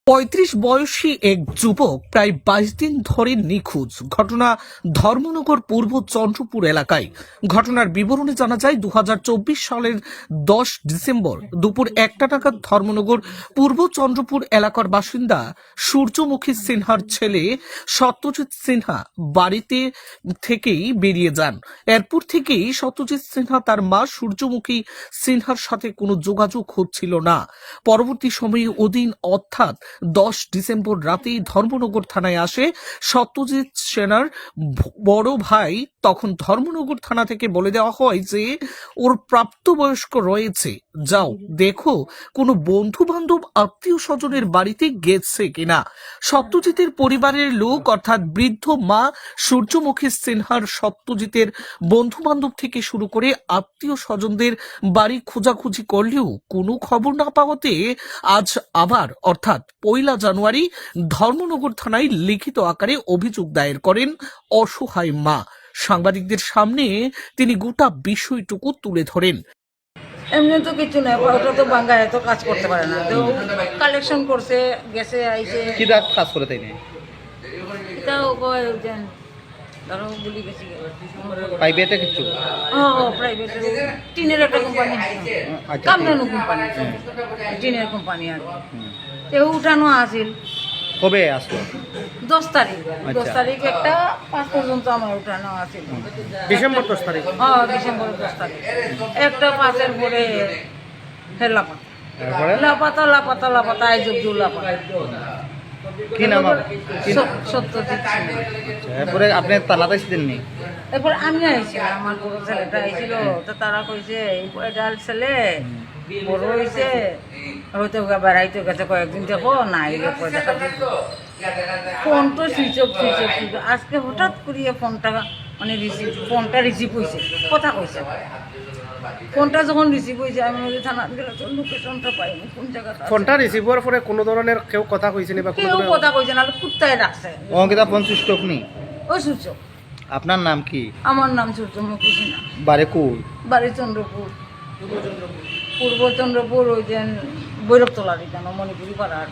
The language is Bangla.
৩৫ বয়সী এক যুবক প্রায় ২২ দিন ধরে নিখোঁজ। ঘটনা ধর্মনগর পূর্ব চন্দ্রপুর এলাকায়। ঘটনার বিবরণে জানা যায় ২০২৪ সালের ১০ ডিসেম্বর দুপুর ১টা নাগাদ ধর্মনগর পূর্ব চন্দ্রপুর এলাকার বাসিন্দা সূর্যমুখী সিনহার ছেলে সত্যজিৎ সিনহা বাড়িতে থেকেই বেরিয়ে যান। এরপর থেকেই সত্যজিৎ সিনহা তার মা সূর্যমুখী সিনহার সাথে কোনো যোগাযোগ হচ্ছিল না। পরবর্তী সময়ে ওদিন অর্থাৎ ১০ ডিসেম্বর রাতেই ধর্মনগর থানায় আসে সত্যজিৎ সেনার বড় ভাই। তখন ধর্মনগর থানা থেকে বলে দেওয়া হয় যে ওর প্রাপ্তবয়স্ক রয়েছে, যাও দেখো কোনো বন্ধু বান্ধব আত্মীয় স্বজনের বাড়িতে গেছে কিনা। সত্যজিতের পরিবারের লোক অর্থাৎ বৃদ্ধ মা সূর্যমুখী সিনহার সত্যজিতের বন্ধু বান্ধব থেকে শুরু করে আত্মীয় স্বজনদের বাড়ি খোঁজাখুঁজি করলেও কোনো খবর না পাওয়াতে আজ আবার অর্থাৎ ১লা জানুয়ারি ধর্মনগর থানায় লিখিত আকারে অভিযোগ দায়ের করেন অসহায় মা। সাংবাদিকদের সামনে তিনি গোটা বিষয়টুকু তুলে ধরেন। এমনি তো কিছু নাই, ওটা তো বাঙ্গায় তো কাজ করতে পারে না, তো কালেকশন করছে, গেছে আইছে কি কাজ করে তাই নেই এটাও কয় যেন ধরো বলি গেছি প্রাইভেটে কিছু প্রাইভেট টিনের একটা কোম্পানি, কামরানো কোম্পানি, টিনের কোম্পানি আর কি উঠানো আছিল। কবে আসলো? 10 তারিখ 10 তারিখ একটা 5 পর্যন্ত আমার উঠানো আছিল। ডিসেম্বর 10 তারিখ? হ্যাঁ, ডিসেম্বর 10 তারিখ একটা 5-এর পরে লাপাতা লাপাতা লাপাতা আজ অব্দি লাপাতা। কি নাম? সত্যজিৎ। এরপরে আপনি থানাতে এসেছেননি? এরপর আমি আইছিলাম, আমার বড় ছেলেটা আইছিল, তো তারা কইছে এটাল ছেলে বড় হয়েছে, হয়তো বেড়াইতে গেছে কয়েকদিন, দেখো নাই দেখা ফোন তো সুইচ অফ আজকে হঠাৎ করিয়ে ফোনটা মানে ফোনটা রিসিভ হয়েছে, কথা কইছে। ফোনটা যখন রিসিভ হয়েছে আমি থানা গেলে লোকেশনটা পাই কোন জায়গাটা। ফোনটা রিসিভ হওয়ার পরে কোনো ধরনের কেউ কথা কইছে না? বা কেউ কথা কইছে না, কুত্তায় ডাকছে। অঙ্কিতা ফোন সুইচ অফ নেই? ওই সুইচ অফ। আপনার নাম কি? আমার নাম সূর্যমুখী সিনহা। বাড়ি কই? বাড়ি চন্দ্রপুর, পূর্ব চন্দ্রপুর, ওই যে বৈরবতলার মণিপুরি পাড়ার।